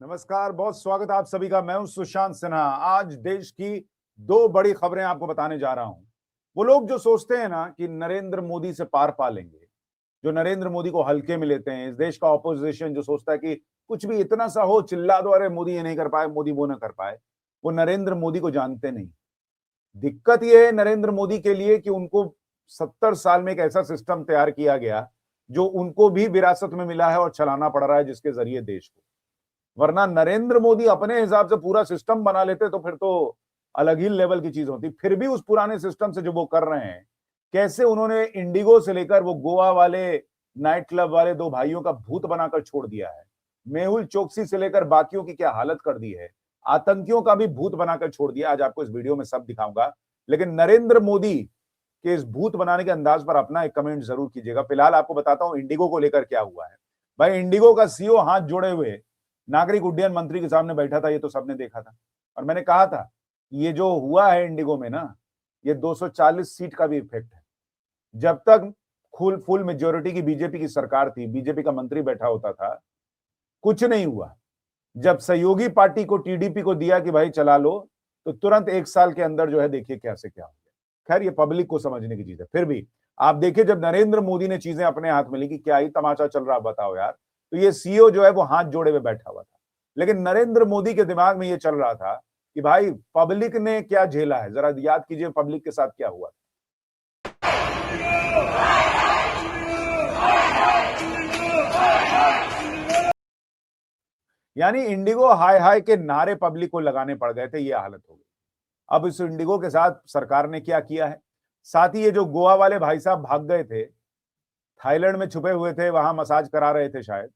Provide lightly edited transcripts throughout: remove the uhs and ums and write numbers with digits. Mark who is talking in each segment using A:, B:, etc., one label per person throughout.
A: नमस्कार, बहुत स्वागत है आप सभी का। मैं हूं सुशांत सिन्हा। आज देश की दो बड़ी खबरें आपको बताने जा रहा हूं। वो लोग जो सोचते हैं ना कि नरेंद्र मोदी से पार पा लेंगे, जो नरेंद्र मोदी को हल्के में लेते हैं, इस देश का ऑपोजिशन जो सोचता है कि कुछ भी इतना सा हो चिल्ला दो, अरे मोदी ये नहीं कर पाए, मोदी वो ना कर पाए, वो नरेंद्र मोदी को जानते नहीं। दिक्कत ये है नरेंद्र मोदी के लिए कि उनको 70 साल में एक ऐसा सिस्टम तैयार किया गया जो उनको भी विरासत में मिला है और चलाना पड़ रहा है, जिसके जरिए देश को। वरना नरेंद्र मोदी अपने हिसाब से पूरा सिस्टम बना लेते तो फिर तो अलग ही लेवल की चीज होती। फिर भी उस पुराने सिस्टम से जो वो कर रहे हैं, कैसे उन्होंने इंडिगो से लेकर वो गोवा वाले नाइट क्लब वाले दो भाइयों का भूत बनाकर छोड़ दिया है, मेहुल चोकसी से लेकर बाकियों की क्या हालत कर दी है, आतंकियों का भी भूत बनाकर छोड़ दिया। आज आपको इस वीडियो में सब दिखाऊंगा, लेकिन नरेंद्र मोदी के इस भूत बनाने के अंदाज पर अपना एक कमेंट जरूर कीजिएगा। फिलहाल आपको बताता हूं इंडिगो को लेकर क्या हुआ है। भाई, इंडिगो का सीईओ हाथ जोड़े हुए नागरिक उड्डयन मंत्री के सामने बैठा था, ये तो सबने देखा था। और मैंने कहा था ये जो हुआ है इंडिगो में ना, ये 240 सीट का भी इफेक्ट है। जब तक फुल मेजोरिटी की बीजेपी की सरकार थी, बीजेपी का मंत्री बैठा होता था, कुछ नहीं हुआ। जब सहयोगी पार्टी को, टीडीपी को दिया कि भाई चला लो, तो तुरंत 1 साल के अंदर जो है देखिए क्या से क्या हो गया। खैर, ये पब्लिक को समझने की चीज है। फिर भी आप देखिए, जब नरेंद्र मोदी ने चीजें अपने हाथ में ली कि क्या ही तमाशा चल रहा बताओ यार, तो ये सीईओ जो है वो हाथ जोड़े हुए बैठा हुआ था। लेकिन नरेंद्र मोदी के दिमाग में ये चल रहा था कि भाई पब्लिक ने क्या झेला है, जरा याद कीजिए पब्लिक के साथ क्या हुआ। यानी इंडिगो हाय हाय के नारे पब्लिक को लगाने पड़ गए थे, ये हालत हो गई। अब इस इंडिगो के साथ सरकार ने क्या किया है, साथ ही ये जो गोवा वाले भाई साहब भाग गए थे, थाईलैंड में छुपे हुए थे, वहां मसाज करा रहे थे शायद,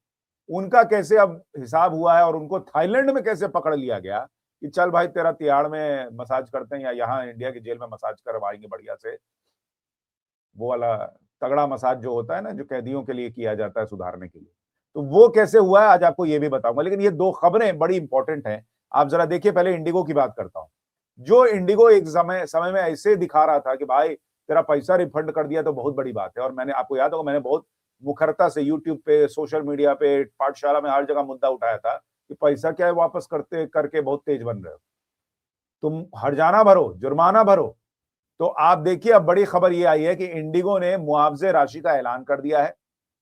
A: उनका कैसे अब हिसाब हुआ है और उनको थाईलैंड में कैसे पकड़ लिया गया कि चल भाई तेरा तिहाड़ में मसाज करते हैं या यहाँ इंडिया की जेल में मसाज करवाएंगे बढ़िया से। वो वाला तगड़ा मसाज जो होता है ना, जो कैदियों के लिए किया जाता है सुधारने के लिए, तो वो कैसे हुआ है आज आपको ये भी बताऊंगा। लेकिन ये दो खबरें बड़ी इंपॉर्टेंट हैं, आप जरा देखिए। पहले इंडिगो की बात करता हूं। जो इंडिगो एक समय में ऐसे दिखा रहा था कि भाई तेरा पैसा रिफंड कर दिया तो बहुत बड़ी बात है, और मैंने, आपको याद होगा, मैंने बहुत मुखरता से यूट्यूब पे, सोशल मीडिया पे, पाठशाला में हर जगह मुद्दा उठाया था कि पैसा क्या है वापस करते करके बहुत तेज बन रहे हो, तुम हर्जाना भरो, जुर्माना भरो। तो आप देखिए, अब बड़ी खबर ये आई है कि इंडिगो ने मुआवजे राशि का ऐलान कर दिया है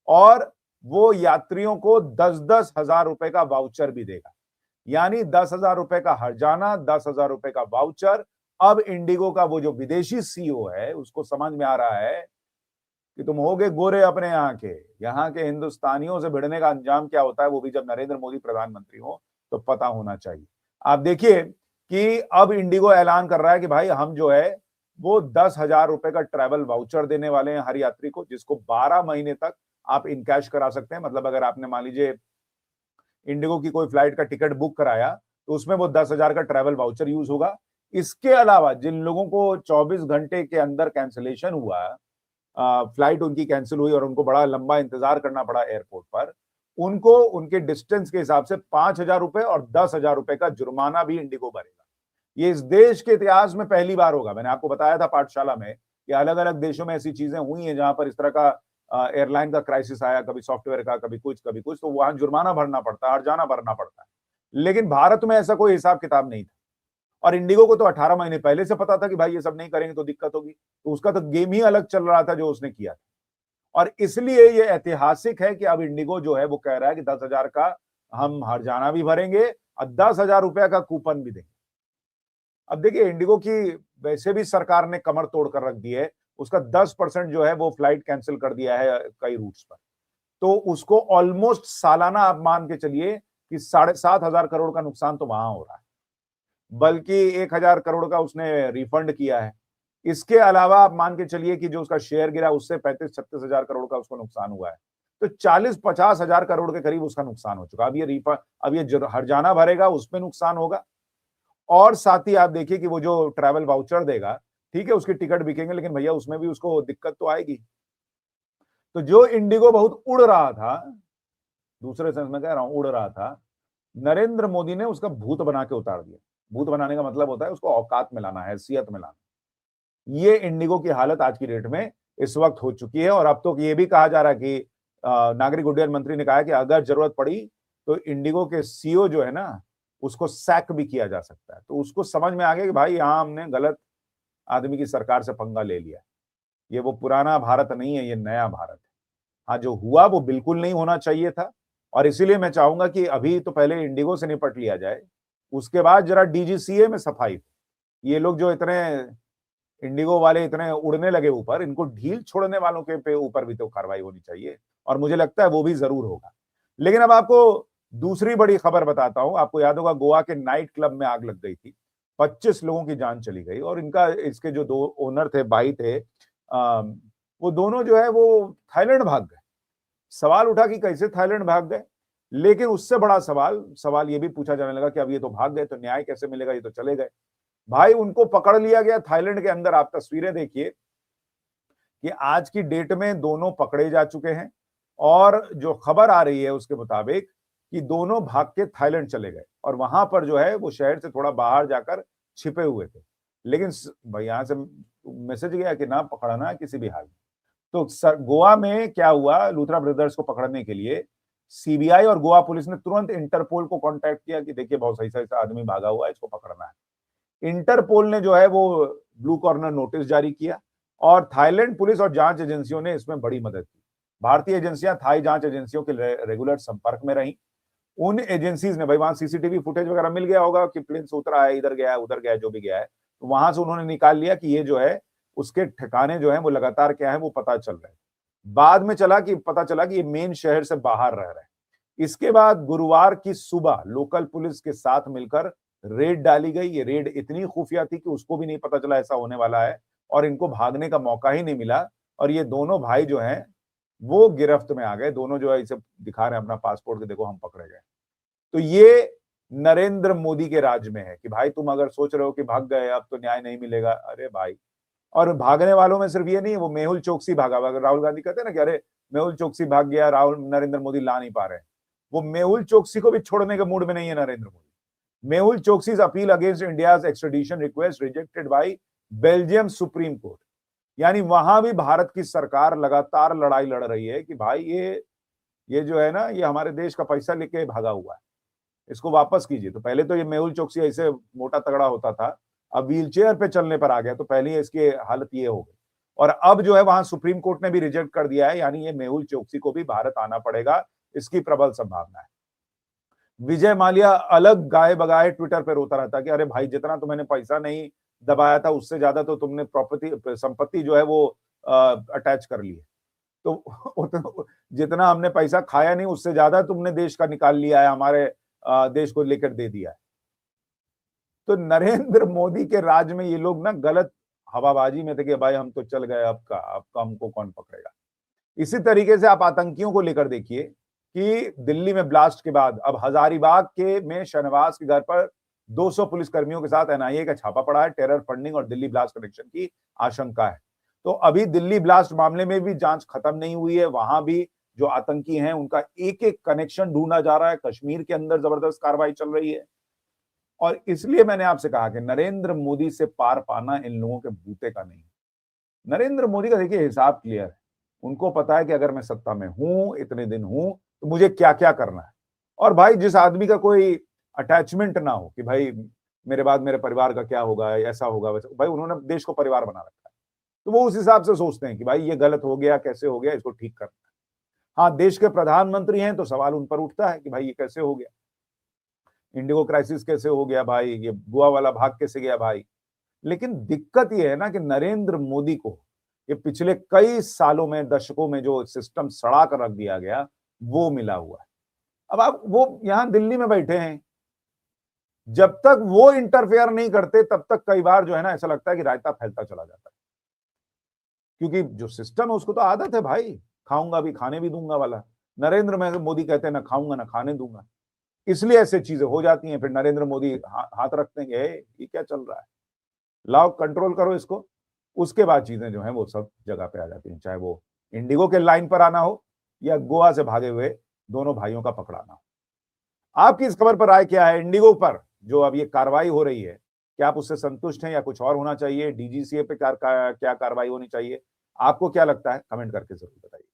A: और वो यात्रियों को 10-10 हजार रुपए का वाउचर भी देगा। यानी 10 हजार रुपए का हर्जाना, 10 हजार रुपए का वाउचर। अब इंडिगो का वो जो विदेशी सीईओ है, उसको समझ में आ रहा है कि तुम होगे गोरे अपने यहाँ के हिंदुस्तानियों से भिड़ने का अंजाम क्या होता है, वो भी जब नरेंद्र मोदी प्रधानमंत्री हो तो पता होना चाहिए। आप देखिए कि अब इंडिगो ऐलान कर रहा है कि भाई हम जो है वो 10 हजार रुपए का ट्रैवल वाउचर देने वाले हैं हर यात्री को, जिसको 12 महीने तक आप इनकैश करा सकते हैं। मतलब अगर आपने मान लीजिए इंडिगो की कोई फ्लाइट का टिकट बुक कराया, तो उसमें वो 10 हजार का ट्रैवल वाउचर यूज होगा। इसके अलावा जिन लोगों को 24 घंटे के अंदर कैंसिलेशन हुआ, फ्लाइट उनकी कैंसिल हुई और उनको बड़ा लंबा इंतजार करना पड़ा एयरपोर्ट पर, उनको उनके डिस्टेंस के हिसाब से 5 हजार रुपए और 10 हजार रुपए का जुर्माना भी इंडिगो भरेगा। ये इस देश के इतिहास में पहली बार होगा। मैंने आपको बताया था पाठशाला में कि अलग अलग देशों में ऐसी चीजें हुई हैं जहां पर इस तरह का एयरलाइन का क्राइसिस आया, कभी सॉफ्टवेयर का, कभी कुछ, तो वहां जुर्माना भरना पड़ता है, हर्जाना भरना पड़ता है। लेकिन भारत में ऐसा कोई हिसाब किताब नहीं था, और इंडिगो को तो 18 महीने पहले से पता था कि भाई ये सब नहीं करेंगे तो दिक्कत होगी, तो उसका तो गेम ही अलग चल रहा था जो उसने किया था। और इसलिए ये ऐतिहासिक है कि अब इंडिगो जो है वो कह रहा है कि 10 हजार का हम हर्जाना भी भरेंगे और 10 हजार रुपया का कूपन भी देंगे। अब देखिए, इंडिगो की वैसे भी सरकार ने कमर तोड़ कर रख दी है, उसका 10% जो है वो फ्लाइट कैंसिल कर दिया है कई रूट्स पर। तो उसको ऑलमोस्ट सालाना आप मान के चलिए कि 7.5 हजार करोड़ का नुकसान तो वहां हो रहा है, बल्कि 1 हजार करोड़ का उसने रिफंड किया है। इसके अलावा आप मान के चलिए कि जो उसका शेयर गिरा, उससे 35-36 हजार करोड़ का उसको नुकसान हुआ है। तो 40-50 हजार करोड़ के करीब उसका नुकसान हो चुका। अब ये हर्जाना भरेगा, उसमें नुकसान होगा। और साथ ही आप देखिए कि वो जो ट्रैवल वाउचर देगा, ठीक है उसकी टिकट बिकेंगे, लेकिन भैया उसमें भी उसको दिक्कत तो आएगी। तो जो इंडिगो बहुत उड़ रहा था, दूसरे सेंस में कह रहा हूं उड़ रहा था, नरेंद्र मोदी ने उसका भूत बना के उतार दिया। भूत बनाने का मतलब होता है उसको औकात में लाना, हैसियत में लाना। ये इंडिगो की हालत आज की डेट में इस वक्त हो चुकी है। और अब तो ये भी कहा जा रहा है कि नागरिक उड्डयन मंत्री ने कहा है कि अगर जरूरत पड़ी तो इंडिगो के सीईओ जो है ना, उसको सैक भी किया जा सकता है। तो उसको समझ में आ गया कि भाई यहाँ हमने गलत आदमी की सरकार से पंगा ले लिया। ये वो पुराना भारत नहीं है, ये नया भारत है। हाँ, जो हुआ वो बिल्कुल नहीं होना चाहिए था, और इसीलिए मैं चाहूंगा कि अभी तो पहले इंडिगो से निपट लिया जाए, उसके बाद जरा डीजीसीए में सफाई। ये लोग जो इतने इंडिगो वाले इतने उड़ने लगे ऊपर, इनको ढील छोड़ने वालों के पे ऊपर भी तो कार्रवाई होनी चाहिए, और मुझे लगता है वो भी जरूर होगा। लेकिन अब आपको दूसरी बड़ी खबर बताता हूं। आपको याद होगा गोवा के नाइट क्लब में आग लग गई थी, 25 लोगों की जान चली गई, और इनका इसके जो दो ओनर थे, भाई थे, वो दोनों जो है वो थाईलैंड भाग गए। सवाल उठा कि कैसे थाईलैंड भाग गए, लेकिन उससे बड़ा सवाल ये भी पूछा जाने लगा कि अब ये तो भाग गए तो न्याय कैसे मिलेगा, ये तो चले गए। भाई उनको पकड़ लिया गया थाईलैंड के अंदर। आप तस्वीरें देखिए कि आज की डेट में दोनों पकड़े जा चुके हैं, और जो खबर आ रही है उसके मुताबिक कि दोनों भाग के थाईलैंड चले गए, और वहां पर जो है वो शहर से थोड़ा बाहर जाकर छिपे हुए थे। लेकिन भाई यहां से मैसेज गया कि ना पकड़ना किसी भी हाल में। तो गोवा में क्या हुआ, लूथरा ब्रदर्स को पकड़ने के लिए सीबीआई और गोवा पुलिस ने तुरंत इंटरपोल को कांटेक्ट किया कि देखिए बहुत सही सही आदमी भागा हुआ है, इसको पकड़ना है। इंटरपोल ने जो है वो ब्लू कॉर्नर नोटिस जारी किया, और थाईलैंड पुलिस और जांच एजेंसियों ने इसमें बड़ी मदद की। भारतीय एजेंसियां थाई जांच एजेंसियों के रेगुलर संपर्क में रही। उन एजेंसीज ने, भाई वहां सीसीटीवी फुटेज वगैरह मिल गया होगा कि प्लेन से उतरा है, इधर गया है, उधर गया है, जो भी गया है, तो वहां से उन्होंने निकाल लिया कि ये जो है उसके ठिकाने जो है वो लगातार क्या है वो पता चल रहे हैं। बाद में पता चला कि ये मेन शहर से बाहर रह रहे हैं। इसके बाद गुरुवार की सुबह लोकल पुलिस के साथ मिलकर रेड डाली गई। ये रेड इतनी खुफिया थी कि उसको भी नहीं पता चला ऐसा होने वाला है, और इनको भागने का मौका ही नहीं मिला, और ये दोनों भाई जो हैं वो गिरफ्त में आ गए। दोनों जो है इसे दिखा रहे हैं अपना पासपोर्ट कि देखो हम पकड़े गए। तो ये नरेंद्र मोदी के राज में है कि भाई तुम अगर सोच रहे हो कि भाग गए अब तो न्याय नहीं मिलेगा, अरे भाई। और भागने वालों में सिर्फ ये नहीं, वो मेहुल चोकसी भागा। राहुल गांधी कहते हैं ना कि अरे मेहुल चोकसी भाग गया, राहुल नरेंद्र मोदी ला नहीं पा रहे। वो मेहुल चोकसी को भी छोड़ने के मूड में नहीं है Narendra Modi. Mehul Choksi's appeal against India's extradition request rejected by Belgium supreme court. यानी वहां भी भारत की सरकार लगातार लड़ाई लड़ रही है कि भाई ये जो है ना, ये हमारे देश का पैसा लेके भागा हुआ है, इसको वापस कीजिए। तो पहले तो ये मेहुल चोकसी ऐसे मोटा तगड़ा होता था, अब व्हीलचेयर पे चलने पर आ गया, तो पहले ही इसकी हालत ये हो गई। और अब जो है वहां सुप्रीम कोर्ट ने भी रिजेक्ट कर दिया है, यानी ये मेहुल चोकसी को भी भारत आना पड़ेगा, इसकी प्रबल संभावना है। विजय माल्या अलग गाए बगाए ट्विटर पे रोता रहता कि अरे भाई जितना तो मैंने पैसा नहीं दबाया था उससे ज्यादा तो तुमने प्रॉपर्टी संपत्ति जो है वो अटैच कर ली है। तो जितना हमने पैसा खाया नहीं उससे ज्यादा तुमने देश का निकाल लिया है, हमारे देश को लेकर दे दिया है। तो नरेंद्र मोदी के राज में ये लोग ना गलत हवाबाजी में थे कि भाई हम तो चल गए, अब हमको कौन पकड़ेगा। इसी तरीके से आप आतंकियों को लेकर देखिए कि दिल्ली में ब्लास्ट के बाद अब हजारीबाग के में शहनवाज के घर पर 200 पुलिसकर्मियों के साथ एनआईए का छापा पड़ा है। टेरर फंडिंग और दिल्ली ब्लास्ट कनेक्शन की आशंका है। तो अभी दिल्ली ब्लास्ट मामले में भी जांच खत्म नहीं हुई है, वहां भी जो आतंकी हैं उनका एक एक कनेक्शन ढूंढा जा रहा है। कश्मीर के अंदर जबरदस्त कार्रवाई चल रही है, और इसलिए मैंने आपसे कहा कि नरेंद्र मोदी से पार पाना इन लोगों के बूते का नहीं। नरेंद्र मोदी का देखिए हिसाब क्लियर है, उनको पता है कि अगर मैं सत्ता में हूं, इतने दिन हूं, तो मुझे क्या क्या करना है। और भाई जिस आदमी का कोई अटैचमेंट ना हो कि भाई मेरे बाद मेरे परिवार का क्या होगा, ऐसा होगा वैसा, भाई उन्होंने देश को परिवार बना रखा है, तो वो उस हिसाब से सोचते हैं कि भाई ये गलत हो गया, कैसे हो गया, इसको ठीक करना है। हाँ, देश के प्रधानमंत्री हैं तो सवाल उन पर उठता है कि भाई ये कैसे हो गया, इंडिगो क्राइसिस कैसे हो गया भाई, ये गोवा वाला भाग कैसे गया भाई। लेकिन दिक्कत ये है ना कि नरेंद्र मोदी को ये पिछले कई सालों में, दशकों में जो सिस्टम सड़ा कर रख दिया गया वो मिला हुआ है। अब आप वो यहां दिल्ली में बैठे हैं, जब तक वो इंटरफेयर नहीं करते तब तक कई बार जो है ना ऐसा लगता है कि रायता फैलता चला जाता है, क्योंकि जो सिस्टम है उसको तो आदत है भाई खाऊंगा भी खाने भी दूंगा वाला। नरेंद्र मोदी कहते हैं ना खाऊंगा ना खाने दूंगा, इसलिए ऐसे चीजें हो जाती हैं। फिर नरेंद्र मोदी हाथ रखते हैं ये क्या चल रहा है, लाओ कंट्रोल करो इसको। उसके बाद चीजें जो हैं वो सब जगह पे आ जाती हैं, चाहे वो इंडिगो के लाइन पर आना हो या गोवा से भागे हुए दोनों भाइयों का पकड़ाना हो। आपकी इस खबर पर राय क्या है? इंडिगो पर जो अब ये कार्रवाई हो रही है, क्या आप उससे संतुष्ट हैं या कुछ और होना चाहिए? डीजीसीए पे क्या कार्रवाई होनी चाहिए? आपको क्या लगता है? कमेंट करके जरूर बताइए।